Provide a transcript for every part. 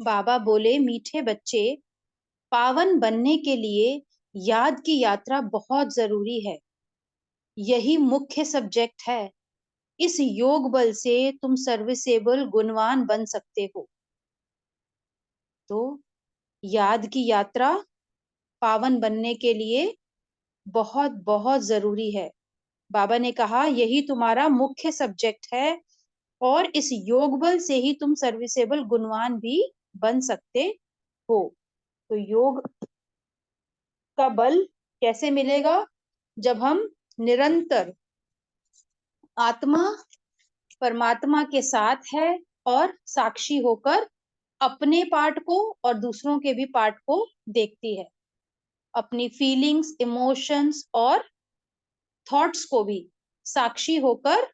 बाबा बोले, मीठे बच्चे, पावन बनने के लिए याद की यात्रा बहुत जरूरी है। यही मुख्य सब्जेक्ट है। इस योग बल से तुम सर्विसेबल गुणवान बन सकते हो। तो याद की यात्रा पावन बनने के लिए बहुत बहुत जरूरी है। बाबा ने कहा यही तुम्हारा मुख्य सब्जेक्ट है और इस योग बल से ही तुम सर्विसेबल गुणवान भी बन सकते हो। तो योग का बल कैसे मिलेगा? जब हम निरंतर आत्मा परमात्मा के साथ है और साक्षी होकर अपने पार्ट को और दूसरों के भी पार्ट को देखती है, अपनी फीलिंग्स, इमोशंस और थॉट्स को भी साक्षी होकर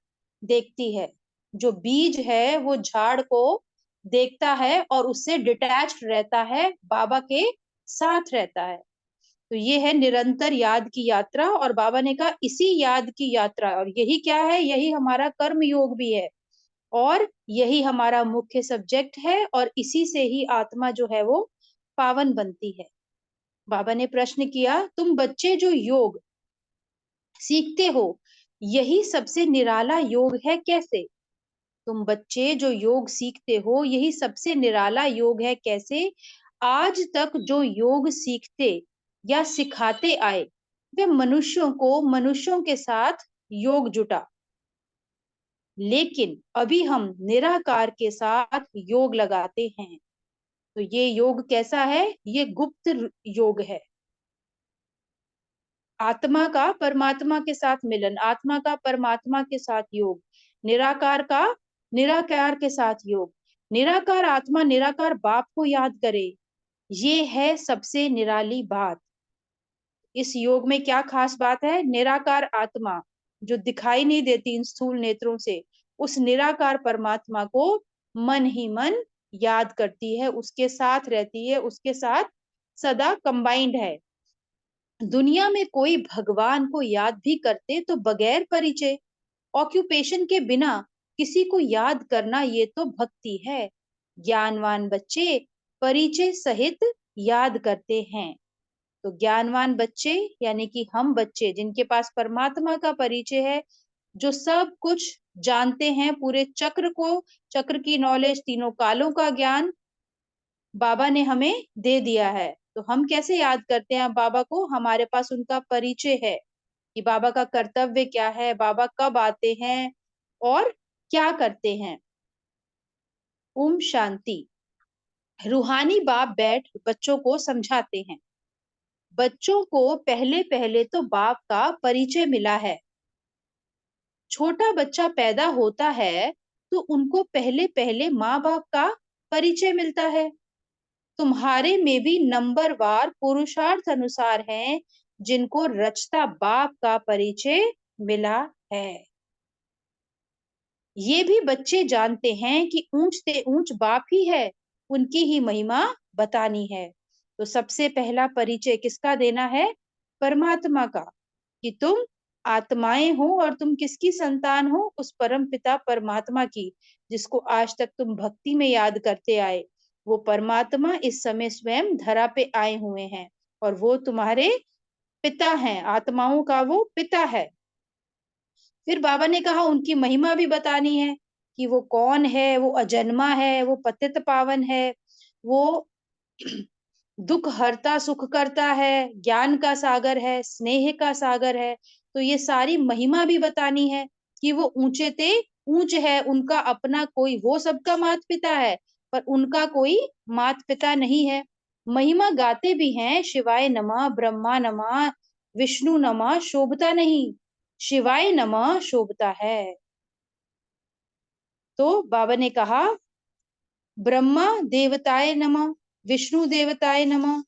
देखती है। जो बीज है वो झाड़ को देखता है और उससे डिटैच्ड रहता है, बाबा के साथ रहता है। तो ये है निरंतर याद की यात्रा। और बाबा ने कहा इसी याद की यात्रा, और यही क्या है, यही हमारा कर्म योग भी है और यही हमारा मुख्य सब्जेक्ट है और इसी से ही आत्मा जो है वो पावन बनती है। बाबा ने प्रश्न किया, तुम बच्चे जो योग सीखते हो यही सबसे निराला योग है कैसे? तुम बच्चे जो योग सीखते हो यही सबसे निराला योग है कैसे? आज तक जो योग सीखते या सिखाते आए वे मनुष्यों को मनुष्यों के साथ योग जुटा, लेकिन अभी हम निराकार के साथ योग लगाते हैं। तो ये योग कैसा है? ये गुप्त योग है। आत्मा का परमात्मा के साथ मिलन, आत्मा का परमात्मा के साथ योग, निराकार का निराकार के साथ योग। निराकार आत्मा निराकार बाप को याद करे, ये है सबसे निराली बात। इस योग में क्या खास बात है? निराकार आत्मा जो दिखाई नहीं देती इन स्थूल नेत्रों से, उस निराकार परमात्मा को मन ही मन याद करती है, उसके साथ रहती है, उसके साथ सदा कंबाइंड है। दुनिया में कोई भगवान को याद भी करते तो बगैर परिचय, ऑक्यूपेशन के बिना किसी को याद करना, ये तो भक्ति है। ज्ञानवान बच्चे परिचय सहित याद करते हैं। तो ज्ञानवान बच्चे यानी कि हम बच्चे जिनके पास परमात्मा का परिचय है, जो सब कुछ जानते हैं, पूरे चक्र को, चक्र की नॉलेज, तीनों कालों का ज्ञान बाबा ने हमें दे दिया है। तो हम कैसे याद करते हैं बाबा को? हमारे पास उनका परिचय है कि बाबा का कर्तव्य क्या है, बाबा कब आते हैं और क्या करते हैं। ओम शांति। रूहानी बाप बैठ बच्चों को समझाते हैं। बच्चों को पहले पहले तो बाप का परिचय मिला है। छोटा बच्चा पैदा होता है तो उनको पहले पहले माँ बाप का परिचय मिलता है। तुम्हारे में भी नंबरवार पुरुषार्थ अनुसार हैं जिनको रचता बाप का परिचय मिला है। ये भी बच्चे जानते हैं कि ऊंच से ऊंच बाप ही है, उनकी ही महिमा बतानी है। तो सबसे पहला परिचय किसका देना है? परमात्मा का, कि तुम आत्माएं हो और तुम किसकी संतान हो? उस परम पिता परमात्मा की, जिसको आज तक तुम भक्ति में याद करते आए। वो परमात्मा इस समय स्वयं धरा पे आए हुए हैं और वो तुम्हारे पिता हैं, आत्माओं का वो पिता है। फिर बाबा ने कहा उनकी महिमा भी बतानी है कि वो कौन है। वो अजन्मा है, वो पतित पावन है, वो दुख हरता सुख करता है, ज्ञान का सागर है, स्नेह का सागर है। तो ये सारी महिमा भी बतानी है कि वो ऊंचे ते ऊंच है, उनका अपना कोई, वो सबका माता पिता है पर उनका कोई माता पिता नहीं है। महिमा गाते भी हैं, शिवाय नमः, ब्रह्मा नमः, विष्णु नमः, शोभता नहीं, शिवाय नमः शोभता है। तो बाबा ने कहा ब्रह्मा देवताय नमः, विष्णु देवताय नमः,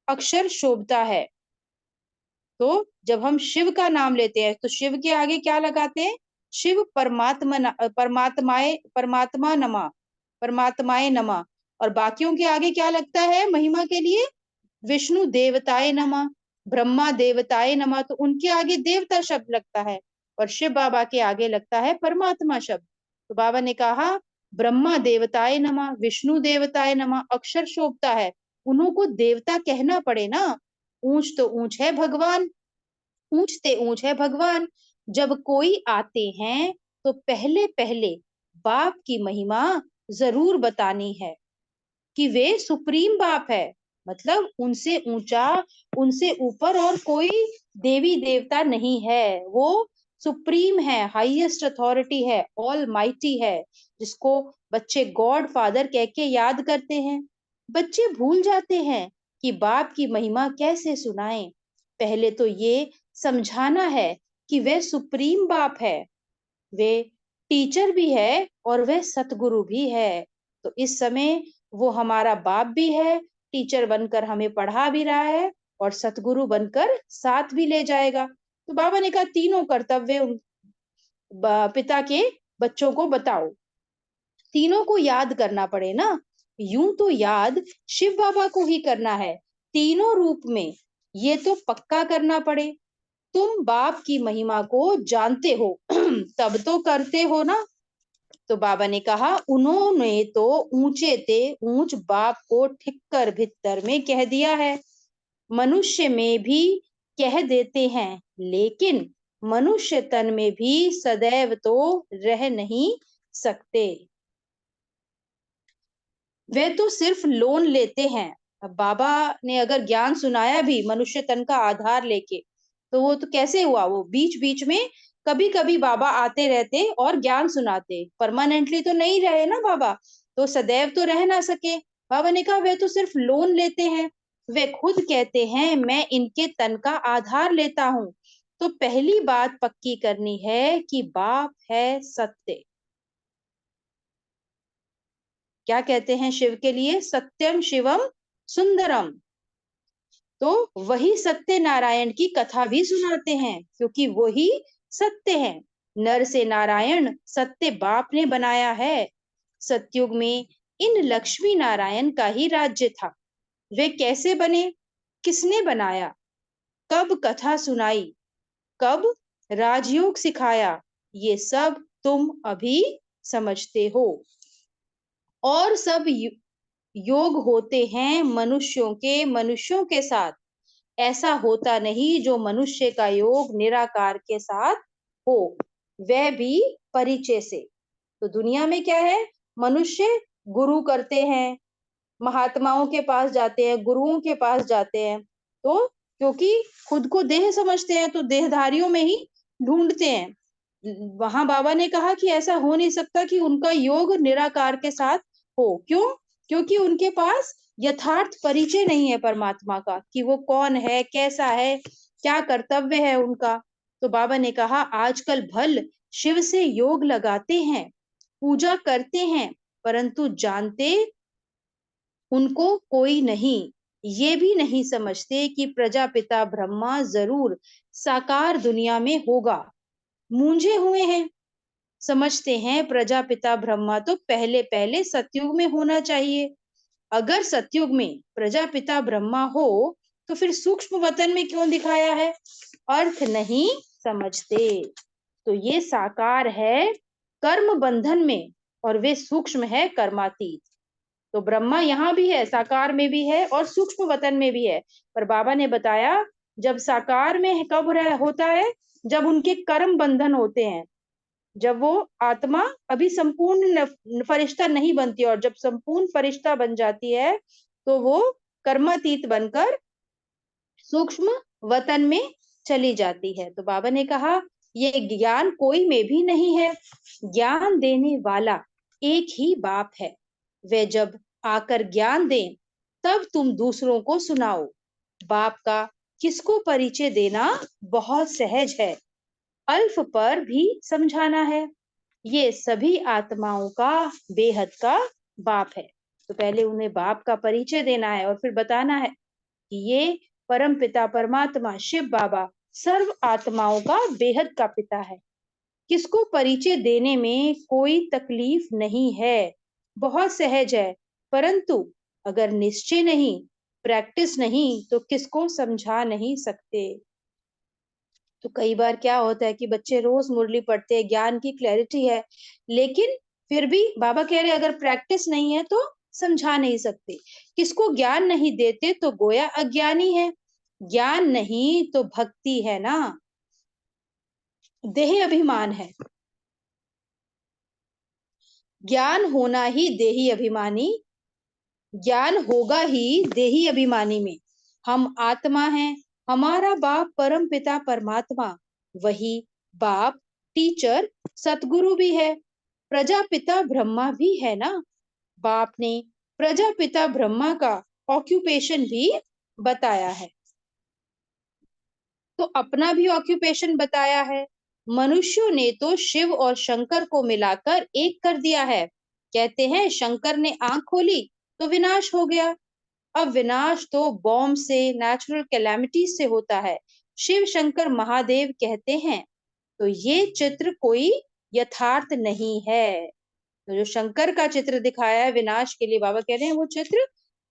अक्षर शोभता है। तो जब हम शिव का नाम लेते हैं तो शिव के आगे क्या लगाते हैं? शिव परमात्मा नमः, परमात्माए नमः। और बाकियों के आगे क्या लगता है महिमा के लिए? विष्णु देवताए नमः, ब्रह्मा देवताए नमः। तो उनके आगे देवता शब्द लगता है और शिव बाबा के आगे लगता है परमात्मा शब्द। तो बाबा ने कहा ब्रह्मा देवताय नमः, विष्णु देवताय नमः, अक्षर शोभता है, उन्हों को देवता कहना पड़े ना। ऊंच तो ऊंच है भगवान, ऊंचते ऊंच है भगवान। जब कोई आते हैं तो पहले पहले बाप की महिमा जरूर बतानी है कि वे सुप्रीम बाप है, मतलब उनसे ऊंचा, उनसे ऊपर और कोई देवी देवता नहीं है। वो सुप्रीम है, हाईएस्ट अथॉरिटी है, ऑल माइटी है, जिसको बच्चे गॉड फादर कह के याद करते हैं। बच्चे भूल जाते हैं कि बाप की महिमा कैसे सुनाएं। पहले तो ये समझाना है कि वे सुप्रीम बाप है, वे टीचर भी है और वे सतगुरु भी है। तो इस समय वो हमारा बाप भी है, टीचर बनकर हमें पढ़ा भी रहा है और सतगुरु बनकर साथ भी ले जाएगा। तो बाबा ने कहा तीनों कर्तव्य पिता के बच्चों को बताओ, तीनों को याद करना पड़े ना। यूं तो याद शिव बाबा को ही करना है, तीनों रूप में ये तो पक्का करना पड़े। तुम बाप की महिमा को जानते हो तब तो करते हो ना। तो बाबा ने कहा उन्होंने तो ऊंचे ते ऊंच बाप को ठिक्कर भित्तर में कह दिया है, मनुष्य में भी कह देते हैं, लेकिन मनुष्य तन में भी सदैव तो रह नहीं सकते। वे तो सिर्फ लोन लेते हैं। अब बाबा ने अगर ज्ञान सुनाया भी मनुष्य तन का आधार लेके, तो वो तो कैसे हुआ, वो बीच बीच में कभी कभी बाबा आते रहते और ज्ञान सुनाते, परमानेंटली तो नहीं रहे ना बाबा, तो सदैव तो रह ना सके। बाबा ने कहा वे तो सिर्फ लोन लेते हैं, वे खुद कहते हैं मैं इनके तन का आधार लेता हूँ। तो पहली बात पक्की करनी है कि बाप है सत्य। क्या कहते हैं शिव के लिए, सत्यम शिवम सुंदरम। तो वही सत्य नारायण की कथा भी सुनाते हैं, क्योंकि वही सत्य है। नर से नारायण सत्य बाप ने बनाया है। सतयुग में इन लक्ष्मी नारायण का ही राज्य था। वे कैसे बने, किसने बनाया, कब कथा सुनाई, कब राजयोग सिखाया, ये सब तुम अभी समझते हो। और सब योग होते हैं मनुष्यों के साथ। ऐसा होता नहीं जो मनुष्य का योग निराकार के साथ हो, वह भी परिचय से। तो दुनिया में क्या है, मनुष्य गुरु करते हैं, महात्माओं के पास जाते हैं, गुरुओं के पास जाते हैं, तो क्योंकि खुद को देह समझते हैं तो देहधारियों में ही ढूंढते हैं। वहां बाबा ने कहा कि ऐसा हो नहीं सकता कि उनका योग निराकार के साथ हो। क्यों? क्योंकि उनके पास यथार्थ परिचय नहीं है परमात्मा का, कि वो कौन है, कैसा है, क्या कर्तव्य है उनका। तो बाबा ने कहा आजकल भल शिव से योग लगाते हैं, पूजा करते हैं, परंतु जानते उनको कोई नहीं। ये भी नहीं समझते कि प्रजापिता ब्रह्मा जरूर साकार दुनिया में होगा। मूंझे हुए हैं, समझते हैं प्रजापिता ब्रह्मा तो पहले पहले सतयुग में होना चाहिए। अगर सतयुग में प्रजापिता ब्रह्मा हो तो फिर सूक्ष्म वतन में क्यों दिखाया है, अर्थ नहीं समझते। तो ये साकार है कर्म बंधन में और वे सूक्ष्म है कर्मातीत। तो ब्रह्मा यहाँ भी है, साकार में भी है और सूक्ष्म वतन में भी है। पर बाबा ने बताया जब साकार में कब होता है, जब उनके कर्म बंधन होते हैं, जब वो आत्मा अभी संपूर्ण फरिश्ता नहीं बनती, और जब संपूर्ण फरिश्ता बन जाती है तो वो कर्मातीत बनकर सूक्ष्म वतन में चली जाती है। तो बाबा ने कहा ये ज्ञान कोई में भी नहीं है, ज्ञान देने वाला एक ही बाप है। वे जब आकर ज्ञान दें तब तुम दूसरों को सुनाओ। बाप का किसको परिचय देना बहुत सहज है, अल्फ पर भी समझाना है। ये सभी आत्माओं का बेहद का बाप है। तो पहले उन्हें बाप का परिचय देना है और फिर बताना है कि ये परम पिता परमात्मा शिव बाबा सर्व आत्माओं का बेहद का पिता है। किसको परिचय देने में कोई तकलीफ नहीं है, बहुत सहज है। परंतु अगर निश्चय नहीं, प्रैक्टिस नहीं, तो किसको समझा नहीं सकते। तो कई बार क्या होता है कि बच्चे रोज मुरली पढ़ते हैं, ज्ञान की क्लैरिटी है, लेकिन फिर भी बाबा कह रहे अगर प्रैक्टिस नहीं है तो समझा नहीं सकते। किसको ज्ञान नहीं देते तो गोया अज्ञानी है, ज्ञान नहीं तो भक्ति है ना, देह अभिमान है। ज्ञान होना ही देही अभिमानी, ज्ञान होगा ही देही अभिमानी में। हम आत्मा हैं, हमारा बाप परम पिता परमात्मा, वही बाप टीचर सतगुरु भी है। प्रजापिता ब्रह्मा भी है ना, बाप ने प्रजापिता ब्रह्मा का ऑक्यूपेशन भी बताया है, तो अपना भी ऑक्यूपेशन बताया है। मनुष्यों ने तो शिव और शंकर को मिलाकर एक कर दिया है। कहते हैं शंकर ने आंख खोली तो विनाश हो गया। अब विनाश तो बॉम्ब से, नेचुरल कैलेमिटी से होता है। शिव शंकर महादेव कहते हैं तो ये चित्र कोई यथार्थ नहीं है। तो जो शंकर का चित्र दिखाया है विनाश के लिए, बाबा कह रहे हैं वो चित्र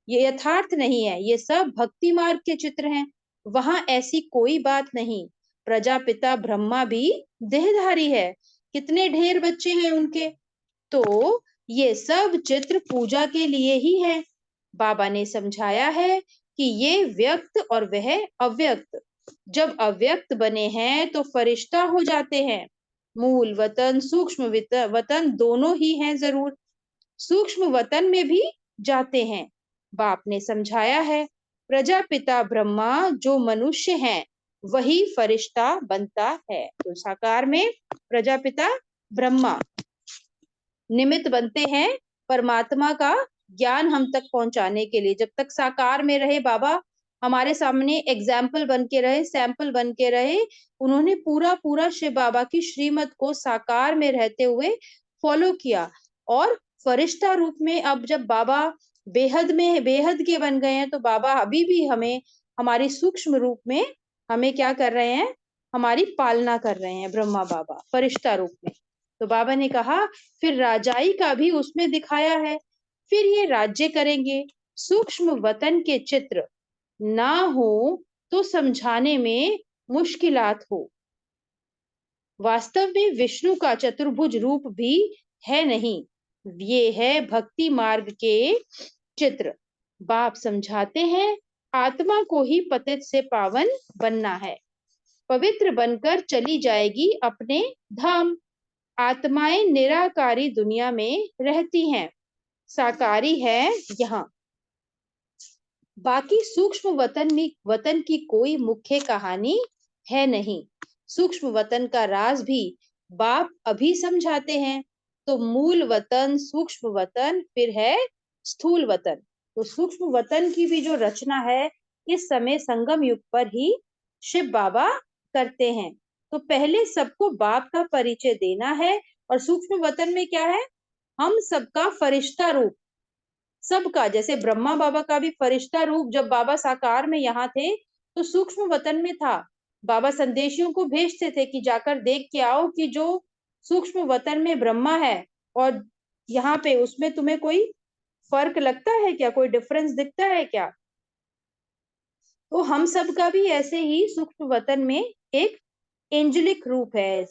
ये यथार्थ नहीं है, ये सब भक्ति मार्ग के चित्र हैं। वहां ऐसी कोई बात नहीं। प्रजापिता ब्रह्मा भी देहधारी है, कितने ढेर बच्चे हैं उनके, तो ये सब चित्र पूजा के लिए ही है। बाबा ने समझाया है कि ये व्यक्त और वह अव्यक्त, जब अव्यक्त बने हैं तो फरिश्ता हो जाते हैं। मूल वतन सूक्ष्म वतन दोनों ही हैं जरूर, सूक्ष्म वतन में भी जाते हैं। बाप ने समझाया है प्रजापिता ब्रह्मा जो मनुष्य हैं वही फरिश्ता बनता है। तो साकार में प्रजापिता ब्रह्मा निमित्त बनते हैं परमात्मा का ज्ञान हम तक पहुंचाने के लिए। जब तक साकार में रहे बाबा, हमारे सामने एग्जाम्पल बन के रहे, सैंपल बन के रहे, उन्होंने पूरा पूरा शिव बाबा की श्रीमत को साकार में रहते हुए फॉलो किया। और फरिश्ता रूप में अब जब बाबा बेहद में बेहद के बन गए हैं तो बाबा अभी भी हमें हमारी सूक्ष्म रूप में हमें क्या कर रहे हैं, हमारी पालना कर रहे हैं ब्रह्मा बाबा फरिश्ता रूप में। तो बाबा ने कहा फिर राजाई का भी उसमें दिखाया है, फिर ये राज्य करेंगे। सूक्ष्म वतन के चित्र ना हो तो समझाने में मुश्किलात हो। वास्तव में विष्णु का चतुर्भुज रूप भी है नहीं, ये है भक्ति मार्ग के चित्र। बाप समझाते हैं आत्मा को ही पतित से पावन बनना है, पवित्र बनकर चली जाएगी अपने धाम। आत्माएं निराकारी दुनिया में रहती हैं, साकारी है यहाँ। बाकी सूक्ष्म वतन की कोई मुख्य कहानी है नहीं। सूक्ष्म वतन का राज भी बाप अभी समझाते हैं। तो मूल वतन, सूक्ष्म वतन, फिर है स्थूल वतन। तो सूक्ष्म वतन की भी जो रचना है इस समय संगम युग पर ही शिव बाबा करते हैं। तो पहले सबको बाप का परिचय देना है। और सूक्ष्म वतन में क्या है, हम सबका फरिश्ता रूप, सबका, जैसे ब्रह्मा बाबा का भी फरिश्ता रूप जब बाबा साकार में यहाँ थे तो सूक्ष्म वतन में था। बाबा संदेशियों को भेजते थे कि जाकर देख के आओ कि जो सूक्ष्म वतन में ब्रह्मा है और यहाँ पे उसमें तुम्हें कोई फर्क लगता है क्या, कोई डिफरेंस दिखता है क्या। तो हम सब का भी ऐसे ही सूक्ष्म वतन में एक एंजेलिक रूप है,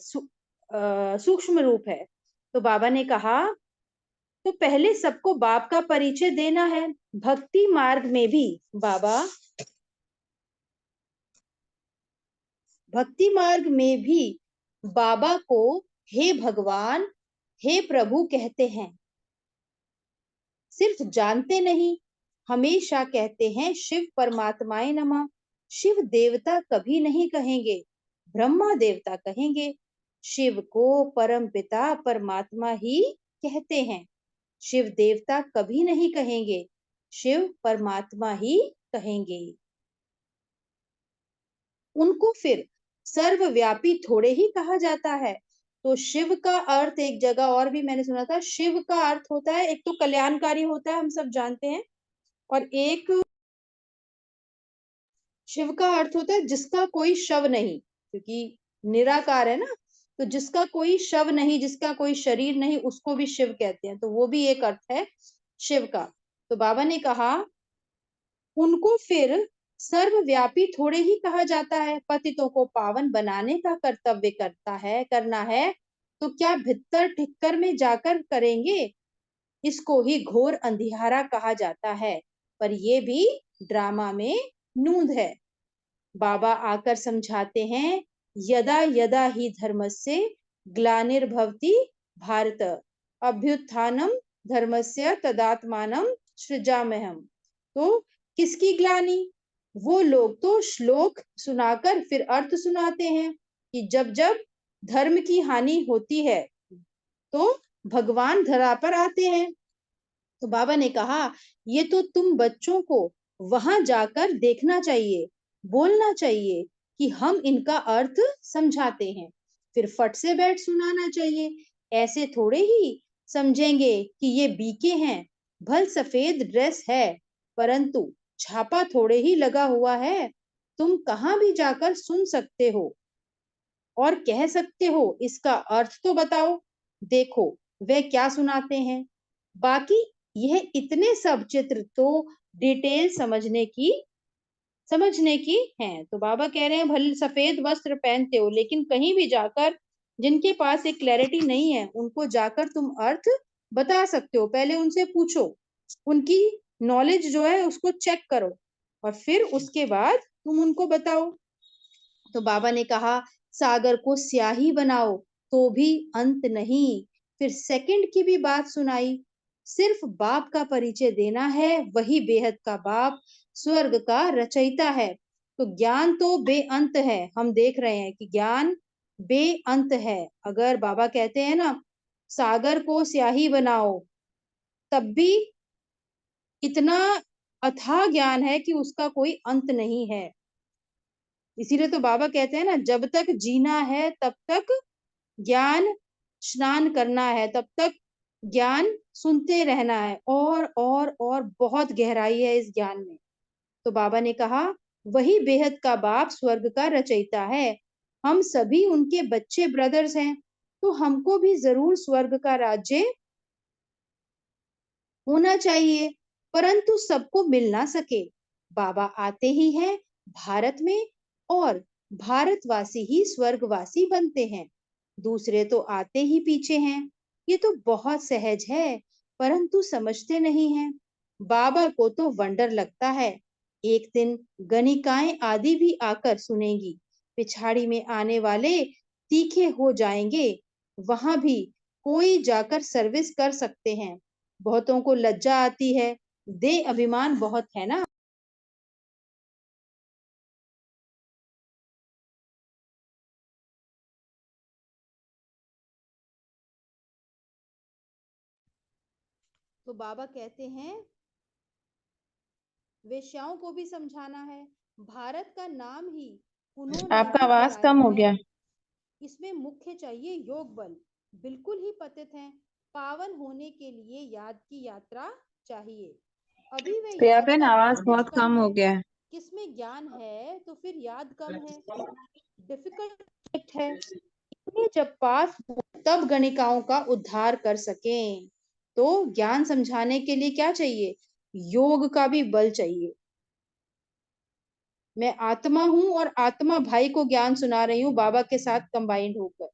सूक्ष्म रूप है। तो बाबा ने कहा तो पहले सबको बाप का परिचय देना है। भक्ति मार्ग में भी बाबा, भक्ति मार्ग में भी बाबा को हे भगवान, हे प्रभु कहते हैं। सिर्फ जानते नहीं, हमेशा कहते हैं शिव परमात्माए नमः। शिव देवता कभी नहीं कहेंगे, ब्रह्मा देवता कहेंगे। शिव को परम पिता परमात्मा ही कहते हैं, शिव देवता कभी नहीं कहेंगे, शिव परमात्मा ही कहेंगे। उनको फिर सर्वव्यापी थोड़े ही कहा जाता है। तो शिव का अर्थ एक जगह और भी मैंने सुना था, शिव का अर्थ होता है एक तो कल्याणकारी होता है, हम सब जानते हैं, और एक शिव का अर्थ होता है जिसका कोई शव नहीं, क्योंकि निराकार है ना, तो जिसका कोई शव नहीं, जिसका कोई शरीर नहीं, उसको भी शिव कहते हैं। तो वो भी एक अर्थ है शिव का। तो बाबा ने कहा उनको फिर सर्वव्यापी थोड़े ही कहा जाता है, पतितों को पावन बनाने का कर्तव्य करना है। तो क्या भित्तर ठिक्कर में जाकर करेंगे? इसको ही घोर अंधियारा कहा जाता है, पर ये भी ड्रामा में नूंद है। बाबा आकर समझाते हैं, यदा यदा ही धर्मस्य ग्लानिर्भवति भारत, अभ्युत्थानम धर्मस्य तदात्मानं सृजाम्यहम्। तो किसकी ग्लानि? वो लोग तो श्लोक सुनाकर फिर अर्थ सुनाते हैं कि जब जब धर्म की हानि होती है तो भगवान धरा पर आते हैं। तो बाबा ने कहा, ये तो तुम बच्चों को वहां जाकर देखना चाहिए, बोलना चाहिए कि हम इनका अर्थ समझाते हैं, फिर फट से बैठ सुनाना चाहिए। ऐसे थोड़े ही समझेंगे कि ये बीके हैं। भल सफेद ड्रेस है, परंतु छापा थोड़े ही लगा हुआ है। तुम कहाँ भी जाकर सुन सकते हो और कह सकते हो, इसका अर्थ तो बताओ। देखो वे क्या सुनाते हैं। बाकी यह इतने सब चित्र तो डिटेल समझने की हैं। तो बाबा कह रहे हैं, भले सफेद वस्त्र पहनते हो, लेकिन कहीं भी जाकर जिनके पास एक क्लैरिटी नहीं है, उनको जाकर तुम अर्थ बता सकते हो। पहले उनसे पूछो, उनकी नॉलेज जो है उसको चेक करो, और फिर उसके बाद तुम उनको बताओ। तो बाबा ने कहा, सागर को स्याही बनाओ तो भी अंत नहीं। फिर सेकंड की भी बात सुनाई। सिर्फ बाप का परिचय देना है, वही बेहद का बाप, स्वर्ग का रचयिता है। तो ज्ञान तो बेअंत है, हम देख रहे हैं कि ज्ञान बेअंत है। अगर बाबा कहते हैं ना, सागर को स्याही बनाओ, तब भी इतना अथाह ज्ञान है कि उसका कोई अंत नहीं है। इसीलिए तो बाबा कहते हैं ना, जब तक जीना है तब तक ज्ञान स्नान करना है, तब तक ज्ञान सुनते रहना है, और बहुत गहराई है इस ज्ञान में। तो बाबा ने कहा, वही बेहद का बाप स्वर्ग का रचयिता है। हम सभी उनके बच्चे ब्रदर्स हैं, तो हमको भी जरूर स्वर्ग का राज्य होना चाहिए, परंतु सबको मिल ना सके। बाबा आते ही हैं भारत में, और भारतवासी ही स्वर्गवासी बनते हैं, दूसरे तो आते ही पीछे हैं। ये तो बहुत सहज है, परंतु समझते नहीं हैं। बाबा को तो वंडर लगता है। एक दिन गणिकाएं आदि भी आकर सुनेगी, पिछाड़ी में आने वाले तीखे हो जाएंगे। वहां भी कोई जाकर सर्विस कर सकते हैं। बहुतों को लज्जा आती है, दे अभिमान बहुत है ना। तो बाबा कहते हैं, वेश्याओं को भी समझाना है। भारत का नाम ही उन्होंने आपका ही आवाज कराया कम हो है। गया। इसमें मुख्य चाहिए योग बल। बिल्कुल ही पतित हैं, पावन होने के लिए याद की यात्रा चाहिए। अभी वे प्रिया याद बहन, का आवाज भाव कुछ बहुत कम कम हो है। गया है। किसमें ज्ञान है तो फिर याद कम है। डिफिकल्ट है, इन्हें जब पास हो तब गणिकाओं का उद्धार कर सकें। तो ज्ञान समझाने के लिए क्या चाहिए? योग का भी बल चाहिए। मैं आत्मा हूं और आत्मा भाई को ज्ञान सुना रही हूँ, बाबा के साथ कंबाइंड होकर।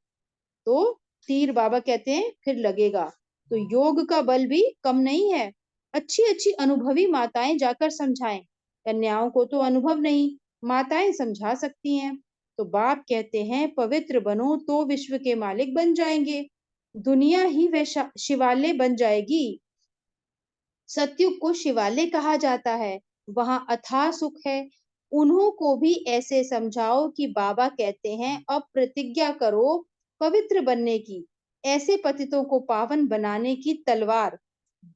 तो तीर बाबा कहते हैं फिर लगेगा। तो योग का बल भी कम नहीं है। अच्छी अच्छी अनुभवी माताएं जाकर समझाएं। कन्याओं को तो अनुभव नहीं, माताएं समझा सकती हैं। तो बाप कहते हैं, पवित्र बनो तो विश्व के मालिक बन जाएंगे, दुनिया ही वे शिवालय बन जाएगी। सतयुग को शिवालय कहा जाता है, वहां अथाह सुख है। उन्हों को भी ऐसे समझाओ कि बाबा कहते हैं, अब प्रतिज्ञा करो पवित्र बनने की। ऐसे पतितों को पावन बनाने की तलवार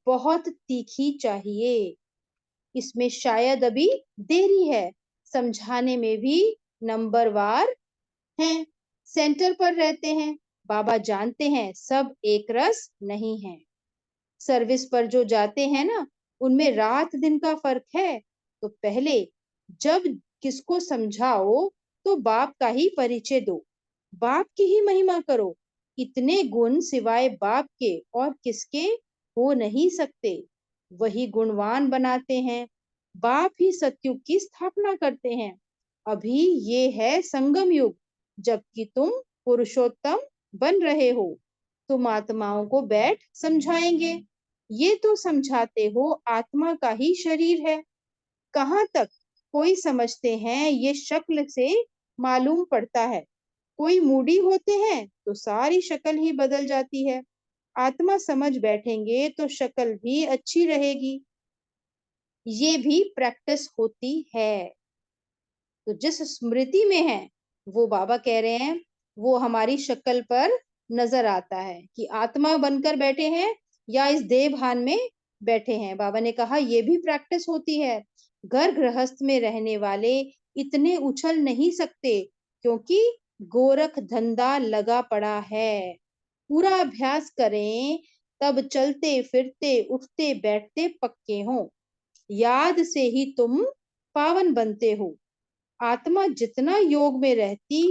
बहुत तीखी चाहिए। इसमें शायद अभी देरी है, समझाने में भी नंबरवार हैं, सेंटर पर रहते हैं। बाबा जानते हैं सब एक रस नहीं है। सर्विस पर जो जाते हैं ना, उनमें रात दिन का फर्क है। तो पहले जब किसको समझाओ तो बाप का ही परिचय दो, बाप की ही महिमा करो। इतने गुण सिवाय बाप के और किसके हो नहीं सकते, वही गुणवान बनाते हैं। बाप ही सतयुग की स्थापना करते हैं। अभी ये है संगम युग, जबकि तुम पुरुषोत्तम बन रहे हो। तुम आत्माओं को बैठ समझाएंगे। ये तो समझाते हो आत्मा का ही शरीर है। कहाँ तक कोई समझते हैं ये शक्ल से मालूम पड़ता है। कोई मूडी होते हैं तो सारी शक्ल ही बदल जाती है। आत्मा समझ बैठेंगे तो शक्ल भी अच्छी रहेगी। ये भी प्रैक्टिस होती है। तो जिस स्मृति में है वो बाबा कह रहे हैं वो हमारी शक्ल पर नजर आता है कि आत्मा बनकर बैठे हैं या इस देह भान में बैठे हैं। बाबा ने कहा ये भी प्रैक्टिस होती है। घर गृहस्थ में रहने वाले इतने उछल नहीं सकते क्योंकि गोरख धंधा लगा पड़ा है। पूरा अभ्यास करें तब चलते फिरते उठते बैठते पक्के हों। याद से ही तुम पावन बनते हो। आत्मा जितना योग में रहती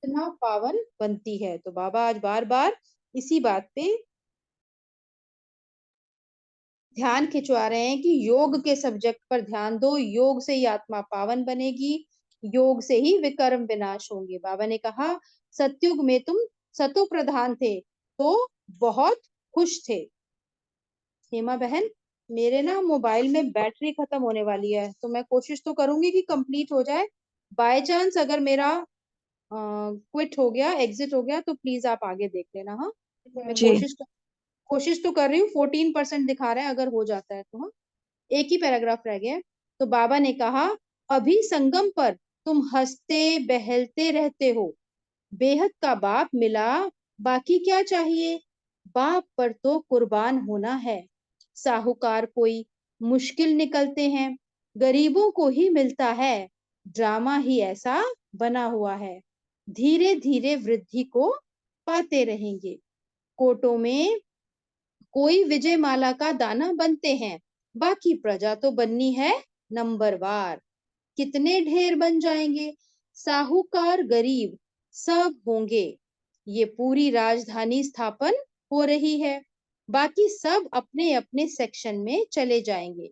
उतना पावन बनती है। तो बाबा आज बार बार इसी बात पे ध्यान खिंचवा रहे हैं कि योग के सब्जेक्ट पर ध्यान दो। योग से ही आत्मा पावन बनेगी। योग से ही विकर्म विनाश होंगे। बाबा ने कहा सतयुग में तुम सतो प्रधान थे तो बहुत खुश थे। हेमा बहन, मेरे ना मोबाइल में बैटरी खत्म होने वाली है तो मैं कोशिश तो करूंगी कि कंप्लीट हो जाए। बाय चांस अगर मेरा क्विट हो गया, एग्जिट हो गया, तो प्लीज आप आगे देख लेना। हाँ, मैं जी। कोशिश तो कर रही हूँ। 14% दिखा रहा है, अगर हो जाता है तो। हाँ, एक ही पैराग्राफ रह गया है। तो बाबा ने कहा अभी संगम पर तुम हंसते बहलते रहते हो। बेहद का बाप मिला, बाकी क्या चाहिए। बाप पर तो कुर्बान होना है। साहूकार कोई मुश्किल निकलते हैं, गरीबों को ही मिलता है। ड्रामा ही ऐसा बना हुआ है। धीरे धीरे वृद्धि को पाते रहेंगे। कोटों में कोई विजय माला का दाना बनते हैं, बाकी प्रजा तो बननी है नंबरवार। कितने ढेर बन जाएंगे, साहूकार गरीब सब होंगे। ये पूरी राजधानी स्थापन हो रही है, बाकी सब अपने अपने सेक्शन में चले जाएंगे।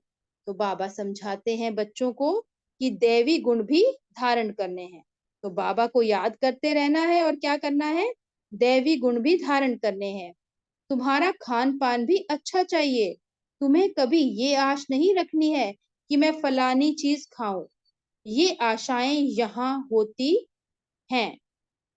तो बाबा समझाते हैं बच्चों को कि दैवी गुण भी धारण करने हैं। तो बाबा को याद करते रहना है और क्या करना है, दैवी गुण भी धारण करने हैं। तुम्हारा खान पान भी अच्छा चाहिए। तुम्हें कभी ये आश नहीं रखनी है कि मैं फलानी चीज खाऊं। ये आशाएं यहाँ होती हैं।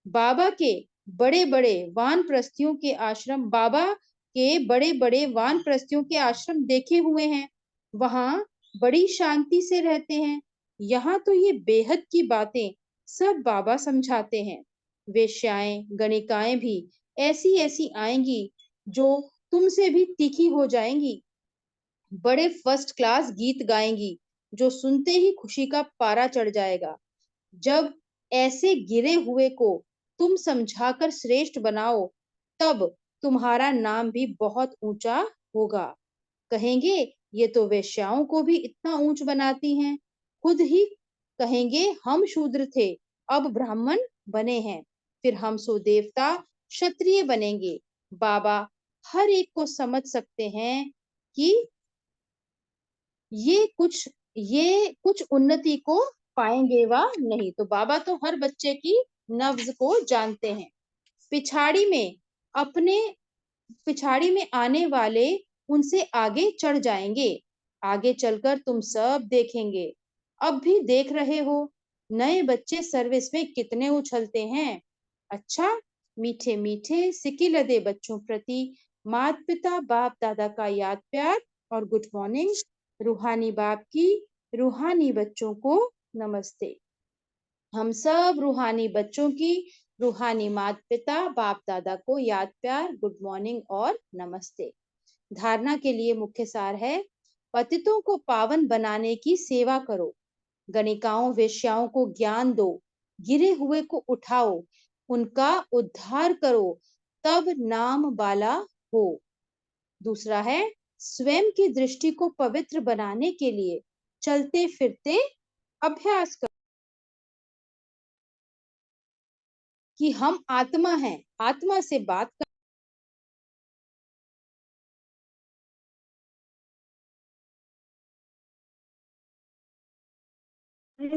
बाबा के बड़े बड़े वानप्रस्थियों के आश्रम, बाबा के बड़े बड़े वानप्रस्थियों के आश्रम देखे हुए हैं। वहां बड़ी शांति से रहते हैं। यहाँ तो ये बेहद की बातें सब बाबा समझाते हैं। वेश्याएं गणिकाएं भी ऐसी ऐसी आएंगी जो तुमसे भी तीखी हो जाएंगी। बड़े फर्स्ट क्लास गीत गाएंगी जो सुनते ही खुशी का पारा चढ़ जाएगा। जब ऐसे गिरे हुए को तुम समझाकर श्रेष्ठ बनाओ तब तुम्हारा नाम भी बहुत ऊंचा होगा। कहेंगे ये तो वेश्याओं को भी इतना ऊंच बनाती हैं। खुद ही कहेंगे हम शूद्र थे, अब ब्राह्मण बने हैं, फिर हम सो देवता क्षत्रिय बनेंगे। बाबा हर एक को समझ सकते हैं कि ये कुछ उन्नति को पाएंगे वा नहीं। तो बाबा तो हर बच्चे की नब्ज को जानते हैं। पिछाड़ी में अपने पिछाड़ी में आने वाले उनसे आगे चढ़ जाएंगे। आगे चलकर तुम सब देखेंगे, अब भी देख रहे हो, नए बच्चे सर्विस में कितने उछलते हैं। अच्छा, मीठे मीठे सिक्की लदे बच्चों प्रति माता पिता बाप दादा का याद प्यार और गुड मॉर्निंग। रूहानी बाप की रूहानी बच्चों को नमस्ते। हम सब रूहानी बच्चों की रूहानी माता पिता बाप दादा को याद प्यार गुड मॉर्निंग और नमस्ते। धारणा के लिए मुख्य सार है, पतितों को पावन बनाने की सेवा करो। गणिकाओं वेश्याओं को ज्ञान दो। गिरे हुए को उठाओ, उनका उद्धार करो, तब नाम बाला हो। दूसरा है, स्वयं की दृष्टि को पवित्र बनाने के लिए चलते फिरते अभ्यास करो कि हम आत्मा हैं, आत्मा से बात कर।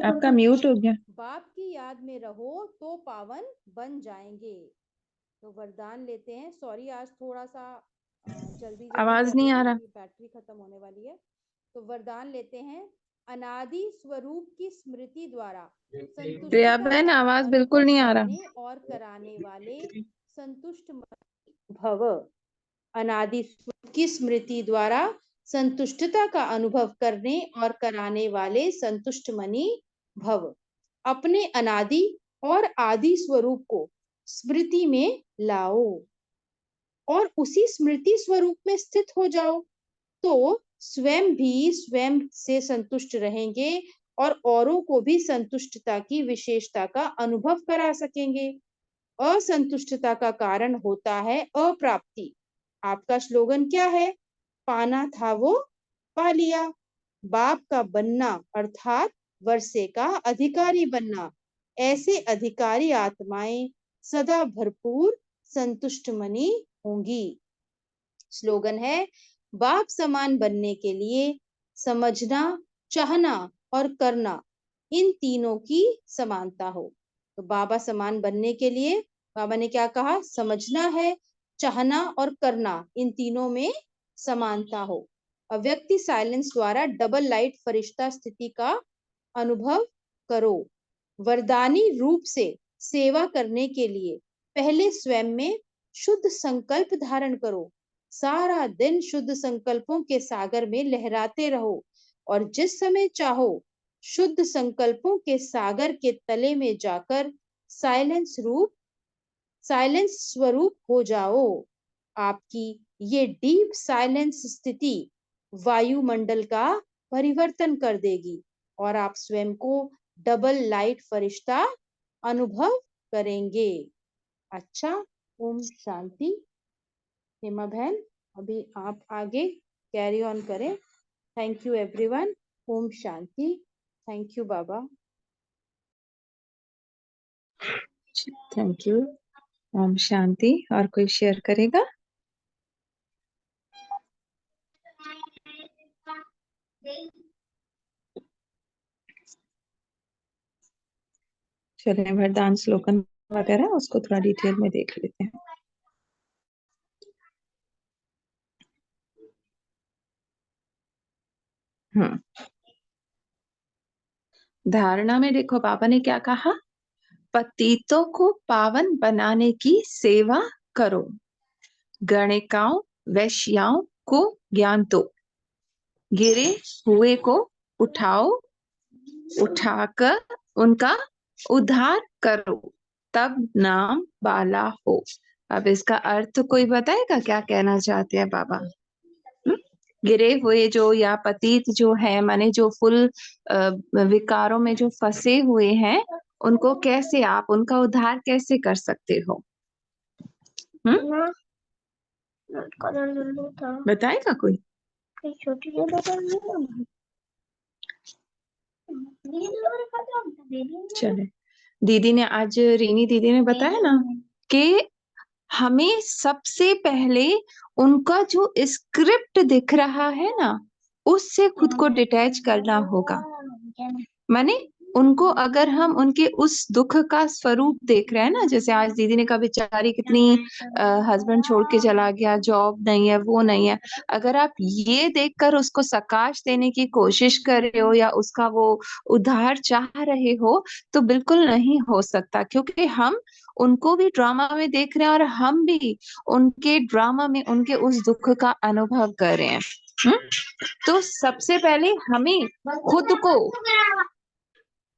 आपका म्यूट हो गया। बाप की याद में रहो तो पावन बन जाएंगे। तो वरदान लेते हैं। सॉरी, आज थोड़ा सा जल्दी आवाज कर नहीं रही आ हूँ रहा। क्योंकि बैटरी खत्म होने वाली है। तो वरदान लेते हैं। अनादि स्वरूप की स्मृति द्वारा प्रिया संतुष्टता बहन, का आवाज बिल्कुल अनुभव नहीं आ रहा। करने और कराने वाले संतुष्ट भव। अनादि स्वरूप की स्मृति द्वारा संतुष्टता का अनुभव करने और कराने वाले संतुष्ट मनी भव। अपने अनादि और आदि स्वरूप को स्मृति में लाओ और उसी स्मृति स्वरूप में स्थित हो जाओ, तो स्वयं भी स्वयं से संतुष्ट रहेंगे और औरों को भी संतुष्टता की विशेषता का अनुभव करा सकेंगे। असंतुष्टता का कारण होता है अप्राप्ति। आपका स्लोगन क्या है? पाना था वो पा लिया। बाप का बनना अर्थात वर्षे का अधिकारी बनना। ऐसे अधिकारी आत्माएं सदा भरपूर संतुष्ट मनी होंगी। स्लोगन है, बाप समान बनने के लिए समझना, चाहना और करना, इन तीनों की समानता हो। तो बाबा समान बनने के लिए बाबा ने क्या कहा? समझना है, चाहना और करना, इन तीनों में समानता हो। अव्यक्ति साइलेंस द्वारा डबल लाइट फरिश्ता स्थिति का अनुभव करो। वरदानी रूप से सेवा करने के लिए पहले स्वयं में शुद्ध संकल्प धारण करो। सारा दिन शुद्ध संकल्पों के सागर में लहराते रहो और जिस समय चाहो शुद्ध संकल्पों के सागर के तले में जाकर साइलेंस स्वरूप हो जाओ। आपकी ये डीप साइलेंस स्थिति वायुमंडल का परिवर्तन कर देगी और आप स्वयं को डबल लाइट फरिश्ता अनुभव करेंगे। अच्छा, ओम शांति। हेमा बहन, अभी आप आगे कैरी ऑन करें। Thank you everyone. ओम शांति। थैंक यू बाबा। Thank you. ओम शांति। और कोई शेयर करेगा? चलिए, वरदान स्लोगन वगैरह उसको थोड़ा डिटेल में देख लेते हैं। धारणा में देखो बाबा ने क्या कहा? पतितों को पावन बनाने की सेवा करो, गणिकाओं वैश्याओं को ज्ञान दो, गिरे हुए को उठाओ, उठाकर उनका उद्धार करो, तब नाम बाला हो। अब इसका अर्थ कोई बताएगा क्या कहना चाहते हैं बाबा? गिरे हुए जो या पतित जो है, माने जो फुल विकारों में जो फंसे हुए हैं, उनको कैसे आप उनका उद्धार कैसे कर सकते हो? बताएगा कोई? चले, दीदी ने आज, रीनी दीदी ने बताया ना कि हमें सबसे पहले उनका जो स्क्रिप्ट दिख रहा है ना, उससे खुद को डिटैच करना होगा। माने उनको अगर हम उनके उस दुख का स्वरूप देख रहे हैं ना, जैसे आज दीदी ने कहा बेचारी कितनी हस्बैंड छोड़ के चला गया, जॉब नहीं है, वो नहीं है, अगर आप ये देखकर उसको सकाश देने की कोशिश कर रहे हो या उसका वो उद्धार चाह रहे हो, तो बिल्कुल नहीं हो सकता, क्योंकि हम उनको भी ड्रामा में देख रहे हैं और हम भी उनके ड्रामा में उनके उस दुख का अनुभव कर रहे हैं। तो सबसे पहले हमें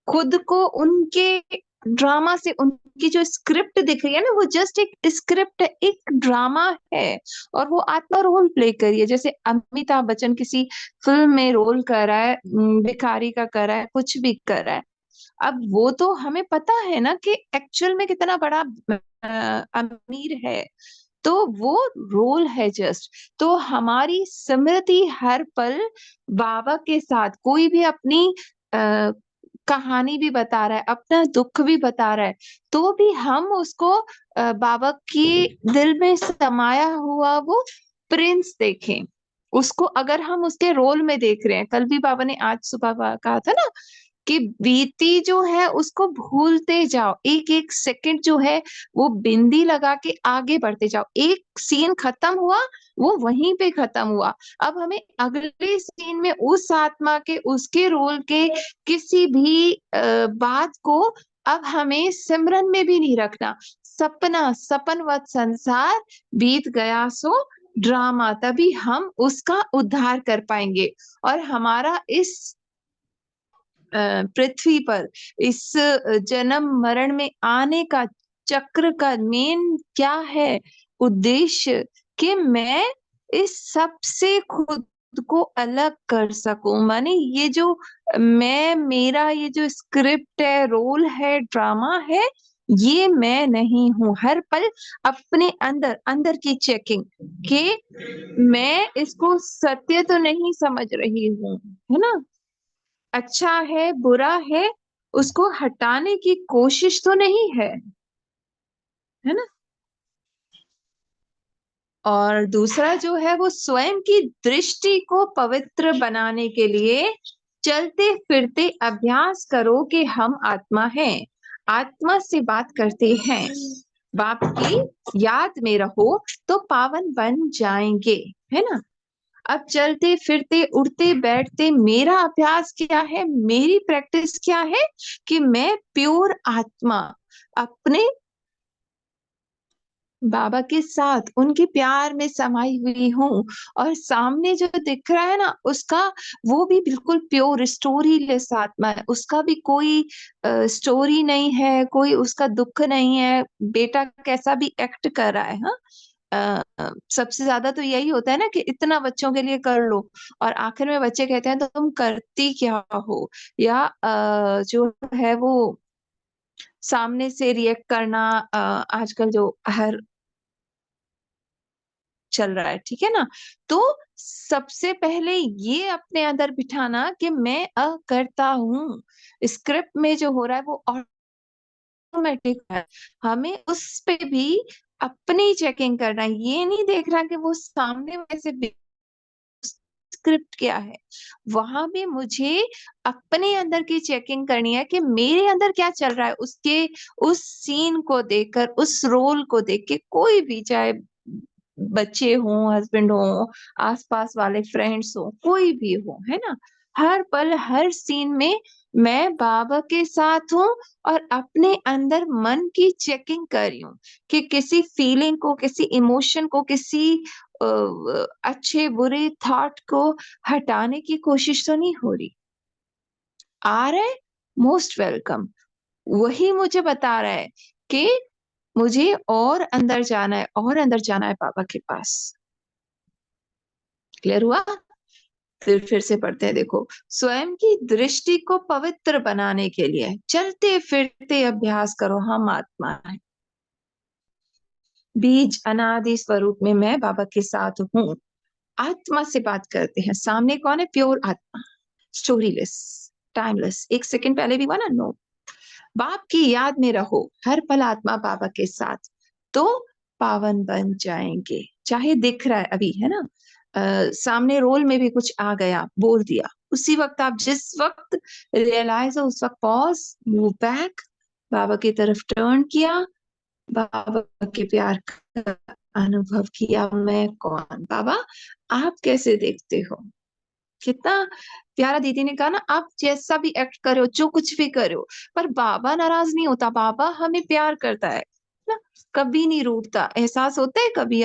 खुद को उनके ड्रामा से, उनकी जो स्क्रिप्ट दिख रही है ना, वो जस्ट एक स्क्रिप्ट, एक ड्रामा है और वो आत्मा रोल प्ले करिए। जैसे अमिताभ बच्चन किसी फिल्म में रोल कर रहा है, भिखारी का कर रहा है, कुछ भी कर रहा है, अब वो तो हमें पता है ना कि एक्चुअल में कितना बड़ा अमीर है, तो वो रोल है जस्ट। तो हमारी स्मृति हर पल बाबा के साथ, कोई भी अपनी कहानी भी बता रहा है, अपना दुख भी बता रहा है, तो भी हम उसको बाबा की दिल में समाया हुआ वो प्रिंस देखें, उसको अगर हम उसके रोल में देख रहे हैं। कल भी बाबा ने, आज सुबह कहा था ना कि बीती जो है उसको भूलते जाओ, एक एक सेकंड जो है वो बिंदी लगा के आगे बढ़ते जाओ। एक सीन खत्म हुआ, वो वहीं पे खत्म हुआ। अब हमें अगले सीन में उस आत्मा के, उसके रोल के किसी भी बात को अब हमें सिमरन में भी नहीं रखना। सपना सपनवत संसार, बीत गया सो ड्रामा, तभी हम उसका उद्धार कर पाएंगे। और हमारा इस पृथ्वी पर, इस जन्म मरण में आने का चक्र का मेन क्या है उद्देश्य, कि मैं इस सब से खुद को अलग कर सकूं। माने ये जो मैं, मेरा ये जो स्क्रिप्ट है, रोल है, ड्रामा है, ये मैं नहीं हूं। हर पल अपने अंदर अंदर की चेकिंग, कि मैं इसको सत्य तो नहीं समझ रही हूँ, है ना, अच्छा है बुरा है, उसको हटाने की कोशिश तो नहीं है ना। और दूसरा जो है वो स्वयं की दृष्टि को पवित्र बनाने के लिए चलते फिरते अभ्यास करो कि हम आत्मा हैं, आत्मा से बात करते हैं। बाप की याद में रहो तो पावन बन जाएंगे, है ना। अब चलते फिरते उठते बैठते मेरा अभ्यास क्या है, मेरी प्रैक्टिस क्या है, कि मैं प्योर आत्मा अपने बाबा के साथ उनके प्यार में समाई हुई हूँ। और सामने जो दिख रहा है ना, उसका वो भी बिल्कुल प्योर स्टोरीलेस आत्मा है, उसका भी कोई स्टोरी नहीं है, कोई उसका दुख नहीं है, बेटा कैसा भी एक्ट कर रहा है। हाँ, सबसे ज्यादा तो यही होता है ना कि इतना बच्चों के लिए कर लो, और आखिर में बच्चे कहते हैं तो तुम करती क्या हो, या जो है वो सामने से रिएक्ट करना, आजकल जो हर चल रहा है, ठीक है ना। तो सबसे पहले ये अपने अंदर बिठाना कि मैं करता हूँ। स्क्रिप्ट में जो हो रहा है वो ऑटोमेटिक है, हमें उस पे भी अपनी चेकिंग करना है। ये नहीं देख रहा कि वो सामने वैसे स्क्रिप्ट क्या है, वहां भी मुझे अपने अंदर की चेकिंग करनी है कि मेरे अंदर क्या चल रहा है। उसके उस सीन को देखकर, उस रोल को देख के, कोई भी, चाहे बच्चे हों, हस्बैंड हो, आसपास वाले फ्रेंड्स हो, कोई भी हो, है ना, हर पल हर सीन में मैं बाबा के साथ हूँ, और अपने अंदर मन की चेकिंग कर रही हूँ कि किसी फीलिंग को, किसी इमोशन को, किसी अच्छे बुरे थॉट को हटाने की कोशिश तो नहीं हो रही। आ रहा है, मोस्ट वेलकम। वही मुझे बता रहा है कि मुझे और अंदर जाना है, और अंदर जाना है बाबा के पास। क्लियर हुआ। फिर से पढ़ते हैं, देखो। स्वयं की दृष्टि को पवित्र बनाने के लिए चलते फिरते अभ्यास करो, हम आत्मा है, बीज अनादि स्वरूप में मैं बाबा के साथ हूँ। आत्मा से बात करते हैं, सामने कौन है, प्योर आत्मा, स्टोरीलेस, टाइमलेस। एक सेकंड पहले भी हुआ ना, नो। बाप की याद में रहो, हर पल आत्मा बाबा के साथ, तो पावन बन जाएंगे। चाहे दिख रहा है अभी, है ना, सामने रोल में भी कुछ आ गया, बोल दिया, उसी वक्त आप जिस वक्त रियलाइज हो, उस वक्त पॉज, मूव बैक, बाबा की तरफ टर्न किया, बाबा के प्यार का अनुभव किया। मैं कौन, बाबा आप कैसे देखते हो। कितना प्यारा दीदी ने कहा ना, आप जैसा भी एक्ट करे हो, जो कुछ भी करे हो, पर बाबा नाराज नहीं होता, बाबा हमें प्यार करता है ना, कभी नहीं रूठता। एहसास होता है कभी,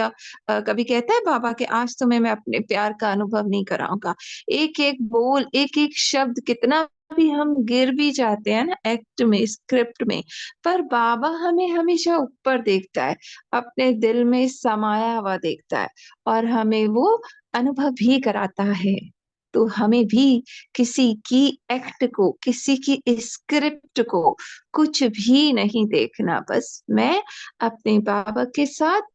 कभी कहता है बाबा के आज तुम्हें मैं अपने प्यार का अनुभव नहीं कराऊंगा। एक एक बोल, एक एक शब्द, कितना भी हम गिर भी जाते हैं ना एक्ट में, स्क्रिप्ट में, पर बाबा हमें हमेशा ऊपर देखता है, अपने दिल में समाया हुआ देखता है, और हमें वो अनुभव भी कराता है। तो हमें भी किसी की एक्ट को, किसी की स्क्रिप्ट को कुछ भी नहीं देखना। बस मैं अपने बाबा के साथ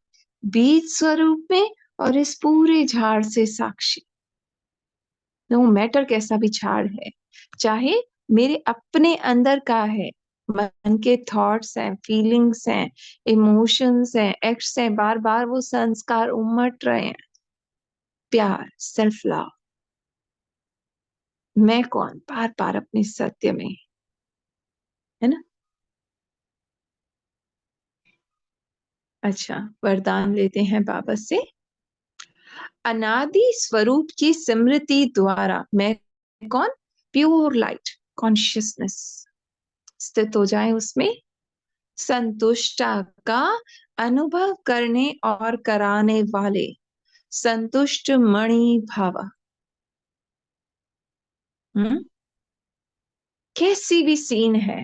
बीज स्वरूप में, और इस पूरे झाड़ से साक्षी। नो मैटर कैसा भी झाड़ है, चाहे मेरे अपने अंदर का है, मन के थॉट्स हैं, फीलिंग्स हैं, इमोशंस हैं, एक्ट्स हैं, बार बार वो संस्कार उमट रहे हैं, प्यार, सेल्फ लव, मैं कौन, बार बार अपने सत्य में, है ना। अच्छा, वरदान लेते हैं बाबा से। अनादि स्वरूप की स्मृति द्वारा मैं कौन, प्योर लाइट कॉन्शियसनेस स्थित हो जाए उसमें, संतुष्टा का अनुभव करने और कराने वाले संतुष्ट मणि भावा। हम्म, कैसी भी सीन है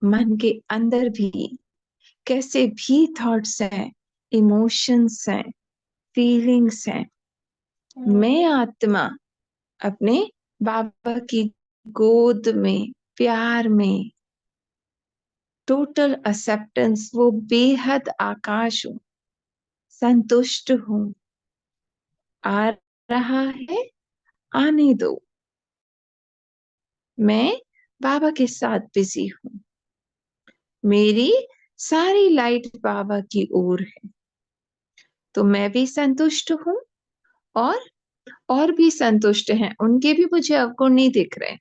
मन के अंदर भी, कैसे भी थॉट्स हैं, इमोशंस हैं, फीलिंग्स हैं, मैं आत्मा अपने बाबा की गोद में, प्यार में, टोटल एक्सेप्टेंस, वो बेहद आकाश हूं, संतुष्ट हूं, आ रहा है, आने दो, मैं बाबा के साथ बिजी हूं, मेरी सारी लाइट बाबा की ओर है, तो मैं भी संतुष्ट हूं, और और भी संतुष्ट हैं, उनके भी मुझे अवगुण नहीं दिख रहे।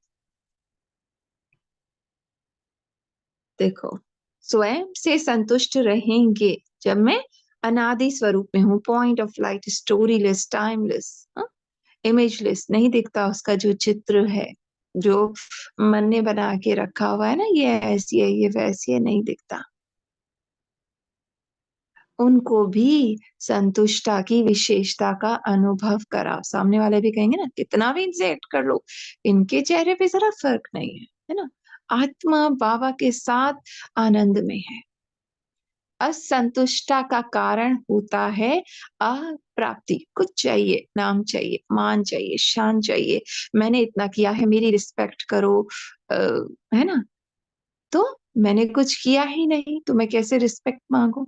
देखो, स्वयं से संतुष्ट रहेंगे जब मैं अनादि स्वरूप में हूँ, पॉइंट ऑफ लाइट, स्टोरीलेस, टाइमलेस, इमेजलेस, नहीं दिखता उसका जो चित्र है, जो मन ने बना के रखा हुआ है ना, ये ऐसी है, ये वैसी है, नहीं दिखता। उनको भी संतुष्टा की विशेषता का अनुभव कराओ। सामने वाले भी कहेंगे ना, कितना भी इनसे एक्ट कर लो, इनके चेहरे पे जरा फर्क नहीं है ना। आत्मा बाबा के साथ आनंद में है। असंतुष्टा का कारण होता है अप्राप्ति, कुछ चाहिए, नाम चाहिए, मान चाहिए, शान चाहिए, मैंने इतना किया है, मेरी रिस्पेक्ट करो, आ, है ना। तो मैंने कुछ किया ही नहीं, तो मैं कैसे रिस्पेक्ट मांगू।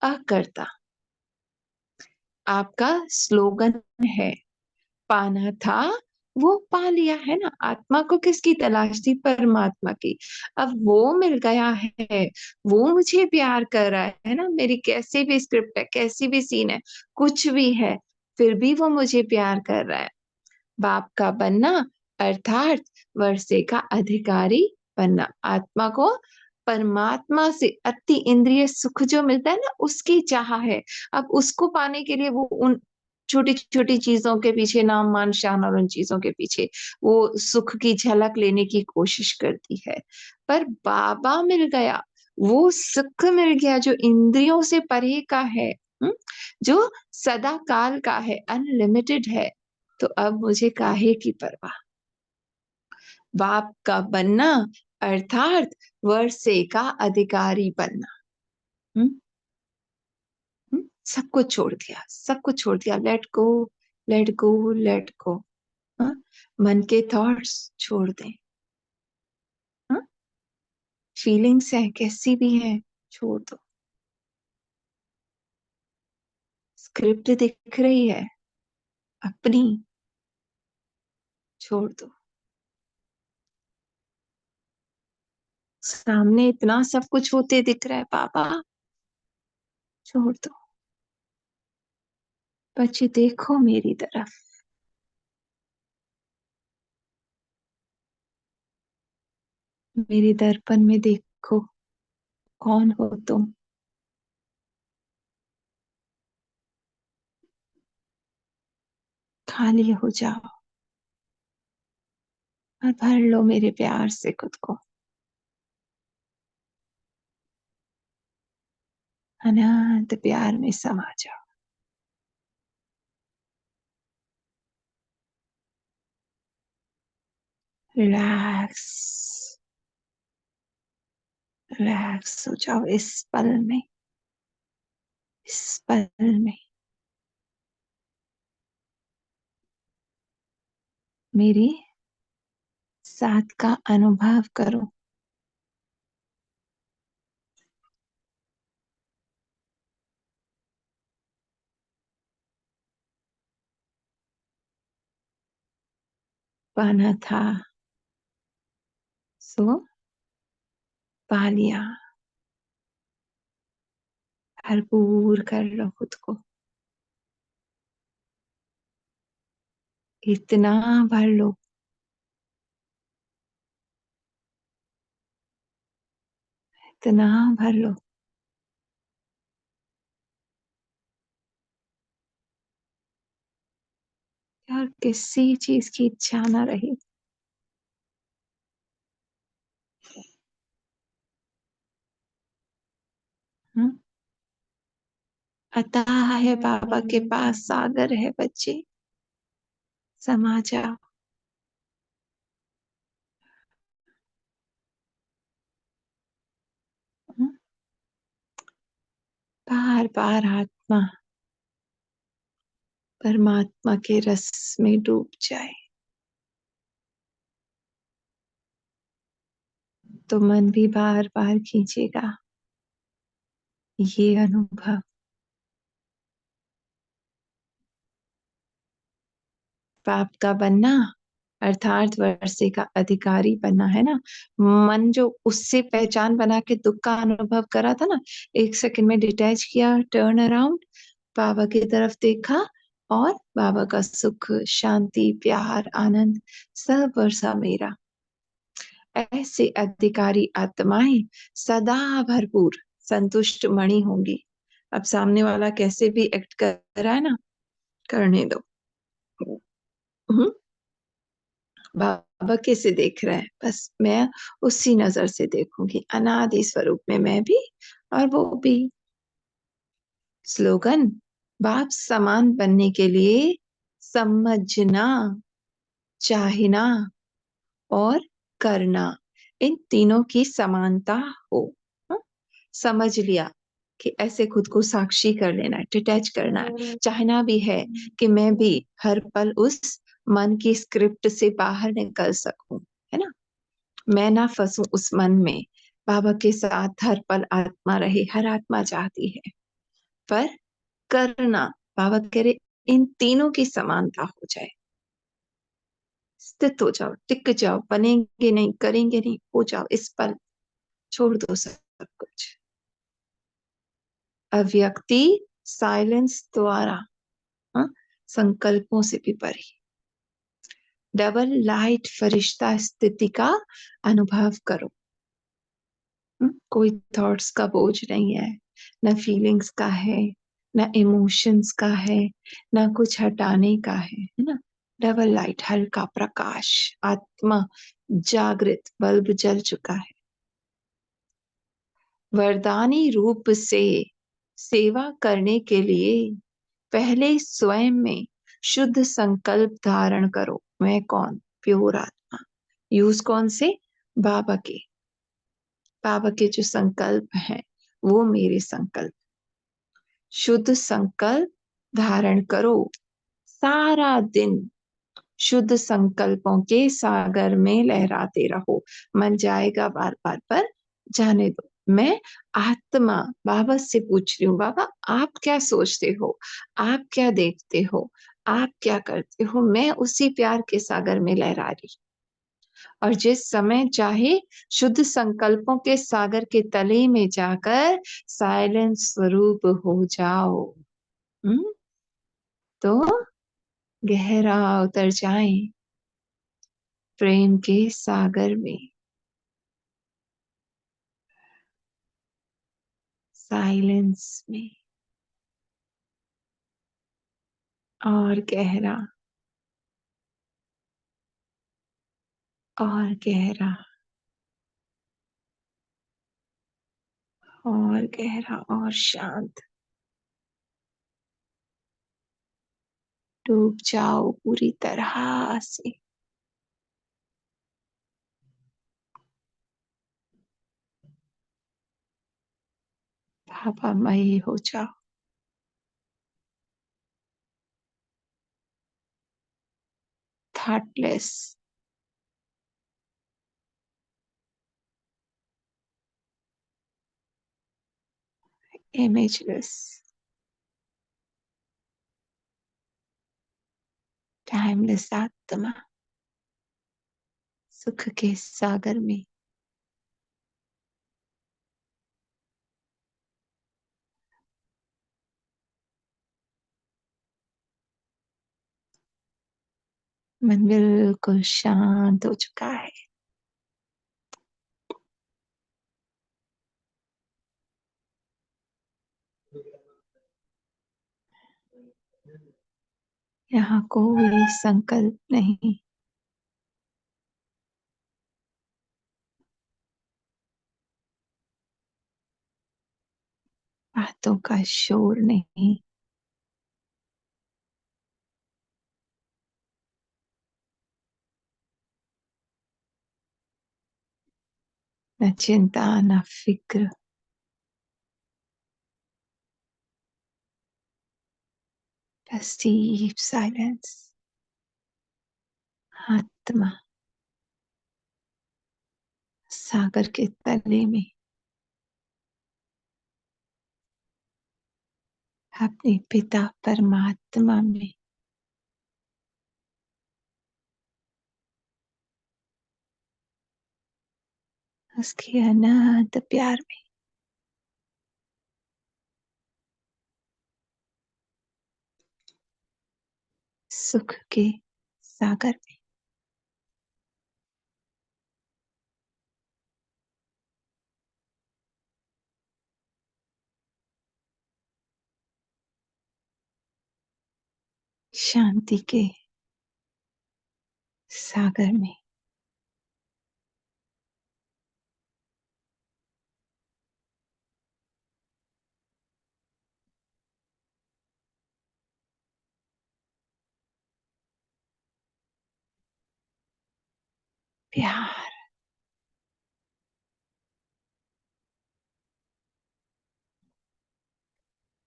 अकर्ता आपका स्लोगन है, पाना था वो पा लिया, है ना। आत्मा को किसकी तलाश थी, परमात्मा की। अब वो मिल गया है, वो मुझे प्यार कर रहा है ना। मेरी कैसी भी स्क्रिप्ट है, कैसी भी सीन है, कुछ भी है, फिर भी वो मुझे प्यार कर रहा है। बाप का बनना अर्थात वर्षे का अधिकारी बनना, आत्मा को परमात्मा से अति इंद्रिय सुख जो मिलता है ना, उसकी चाह है। अब उसको पाने के लिए वो उन छोटी छोटी चीजों के पीछे, नाम मान शान और उन चीजों के पीछे वो सुख की झलक लेने की कोशिश करती है। पर बाबा मिल गया, वो सुख मिल गया जो इंद्रियों से परे का है, जो सदा काल का है, अनलिमिटेड है। तो अब मुझे काहे की परवाह। बाप का बनना अर्थात वर्षे का अधिकारी बनना। हम्म, सब कुछ छोड़ दिया, सब कुछ छोड़ दिया, let go, let go, let go. मन के थॉट्स छोड़ दें, फीलिंग्स है कैसी भी है, छोड़ दो। स्क्रिप्ट दिख रही है अपनी, छोड़ दो। सामने इतना सब कुछ होते दिख रहा है पापा, छोड़ दो। बच्चे देखो मेरी तरफ, मेरे दर्पण में देखो, कौन हो तुम। खाली हो जाओ और भर लो मेरे प्यार से खुद को, अनंत प्यार में समा जाओ। रिलैक्स, रिलैक्स हो जाओ इस पल में, इस पल में मेरे साथ का अनुभव करो। पाना था सो पा लिया, भरपूर कर लो खुद को। इतना भर लो, इतना भर लो, और किसी चीज की इच्छा ना रही। हम्म? अथाह है बाबा के पास सागर है बच्चे, समा जाओ। हम्म? बार बार आत्मा परमात्मा के रस में डूब जाए तो मन भी बार बार खींचेगा ये अनुभव। पाप का बनना अर्थात वर्षे का अधिकारी बनना है ना। मन जो उससे पहचान बना के दुख का अनुभव करा था ना, 1 सेकंड में डिटैच किया, टर्न अराउंड, बाबा की तरफ देखा, और बाबा का सुख, शांति, प्यार, आनंद सब वर्षा मेरा। ऐसे अधिकारी आत्माएं सदा भरपूर संतुष्ट मणि होंगी। अब सामने वाला कैसे भी एक्ट कर रहा है ना, करने दो। हम्म? बाबा कैसे देख रहा है, बस मैं उसी नजर से देखूंगी, अनादि स्वरूप में मैं भी और वो भी। स्लोगन, बाप समान बनने के लिए समझना, चाहना और करना, इन तीनों की समानता हो। हाँ? समझ लिया कि ऐसे खुद को साक्षी कर लेना है, डिटैच करना है। चाहना भी है कि मैं भी हर पल उस मन की स्क्रिप्ट से बाहर निकल सकूं, है ना। मैं ना फंसूं उस मन में। बाबा के साथ हर पल आत्मा रहे, हर आत्मा चाहती है। पर करना, बाबा कह रहे इन तीनों की समानता हो जाए, स्थित हो जाओ, टिक जाओ, बनेंगे नहीं, करेंगे नहीं, हो जाओ इस पल, छोड़ दो सब कुछ। अव्यक्ति साइलेंस द्वारा, हाँ, संकल्पों से भी परे, डबल लाइट फरिश्ता स्थिति का अनुभव करो। कोई थॉट्स का बोझ नहीं है, ना फीलिंग्स का है, ना इमोशंस का है, ना कुछ हटाने का है ना। डबल लाइट, हल्का प्रकाश, आत्मा जागृत, बल्ब जल चुका है। वरदानी रूप से सेवा करने के लिए पहले स्वयं में शुद्ध संकल्प धारण करो। मैं कौन? प्योर आत्मा। यूज कौन से? बाबा के। बाबा के जो संकल्प हैं वो मेरे संकल्प। शुद्ध संकल्प धारण करो, सारा दिन शुद्ध संकल्पों के सागर में लहराते रहो। मन जाएगा बार बार, पर जाने दो। मैं आत्मा बाबा से पूछ रही हूँ, बाबा आप क्या सोचते हो, आप क्या देखते हो, आप क्या करते हो। मैं उसी प्यार के सागर में लहरा रही, और जिस समय चाहे शुद्ध संकल्पों के सागर के तले में जाकर साइलेंट स्वरूप हो जाओ। हम्म? तो गहरा उतर जाएं प्रेम के सागर में, साइलेंस में, और गहरा, और गहरा, और गहरा, और शांत। डूब जाओ पूरी तरह से, भावमयी हो जाओ, थॉटलेस, इमेजलेस, टाइमलेस आत्मा, सुख के सागर में। मन बिल्कुल शांत हो चुका है। यहाँ कोई संकल्प नहीं, बातों का शोर नहीं, न चिंता न फिक्र, बस डीप साइलेंस। आत्मा सागर के तले में अपने पिता परमात्मा में उसके अनंत प्यार में सुख के सागर में शांति के सागर में प्यार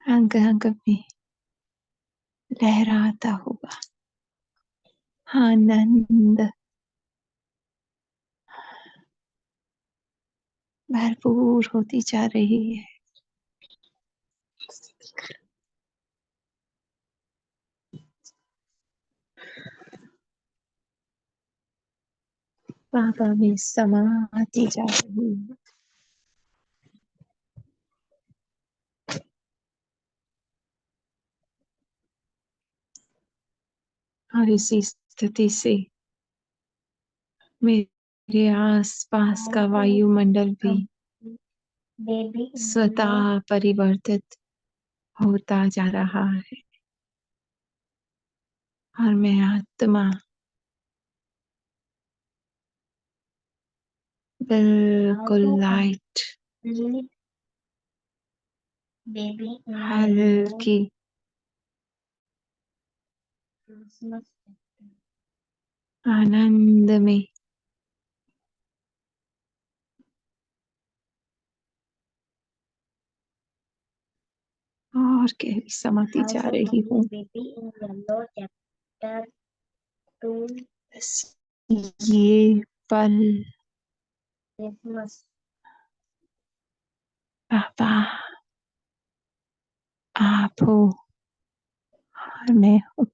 अंग अंग में लहराता हुआ आनंद भरपूर होती जा रही है। बाबा में समाती जा रही है और इसी स्थिति से मेरे आसपास का वायुमंडल भी स्वतः परिवर्तित होता जा रहा है और मैं आत्मा बिल्कुल लाइट, हल्की, आनंद में और गहरी समाती जा रही हूँ। बस ये पल पापा आप हो और मैं हूँ।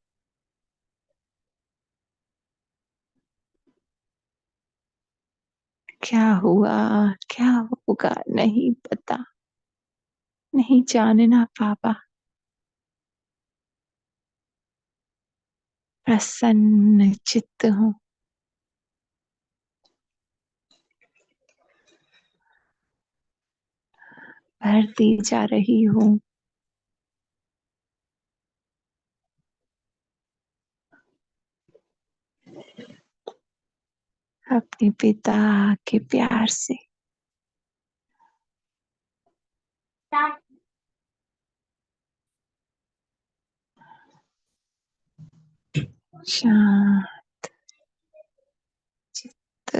क्या हुआ क्या होगा नहीं पता, नहीं जानना पापा। प्रसन्न चित्त हूँ, बढ़ती जा रही हूँ। अपने पिता के प्यार से शांत चित्त,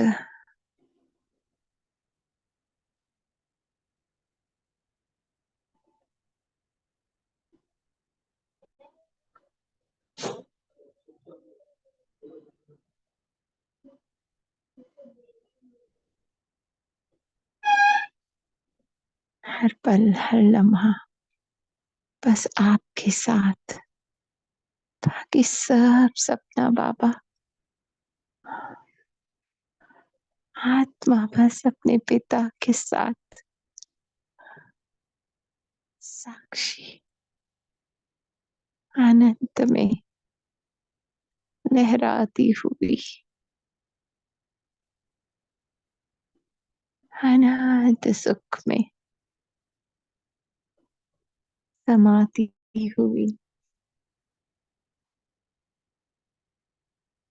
हर पल हर लम्हा बस आपके साथ, बाकी सब सपना बाबा। आत्मा बस अपने पिता के साथ साक्षी आनंद में लहराती हुई अनंत सुख में समाती हुई।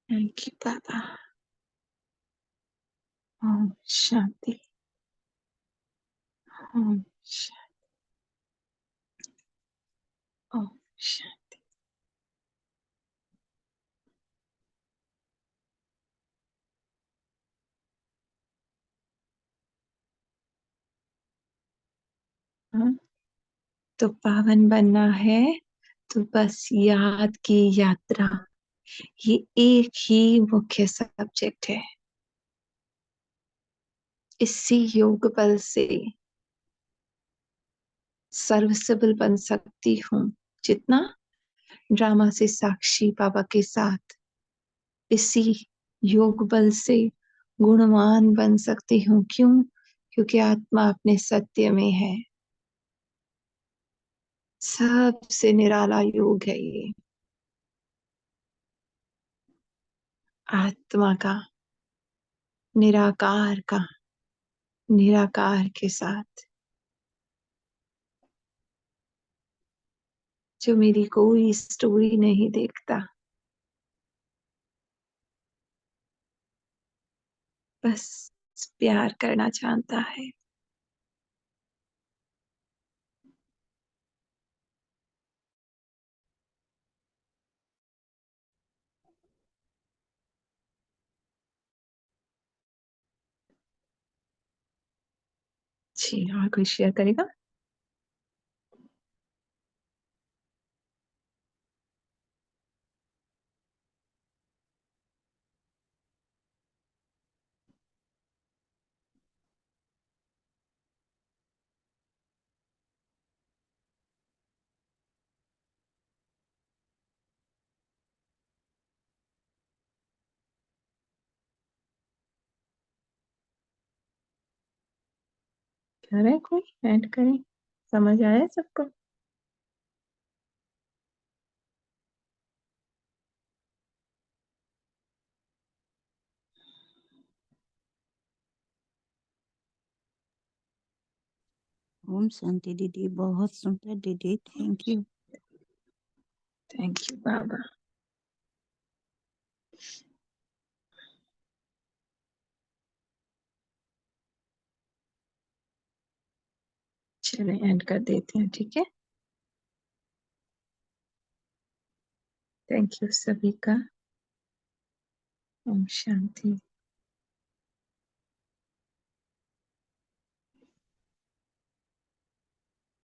थैंक यू बाबा। ओम शांति। ओम शांति। ओम शांति। हाँ, तो पावन बनना है तो बस याद की यात्रा, ये एक ही मुख्य सब्जेक्ट है। इसी योग बल से सर्विसेबल बन सकती हूँ। जितना ड्रामा से साक्षी बाबा के साथ, इसी योग बल से गुणवान बन सकती हूँ। क्यों? क्योंकि आत्मा अपने सत्य में है। सबसे निराला योग है ये, आत्मा का, निराकार का, निराकार के साथ, जो मेरी कोई स्टोरी नहीं देखता, बस प्यार करना चाहता है। जी, और कोई शेयर करेगा? करे कोई ऐड करे? समझ आया सबको? ओम शांति दीदी, बहुत सुंदर दीदी, थैंक यू। थैंक यू बाबा। चले एंड कर देते हैं, ठीक है? थैंक यू सभी का। ओम शांति।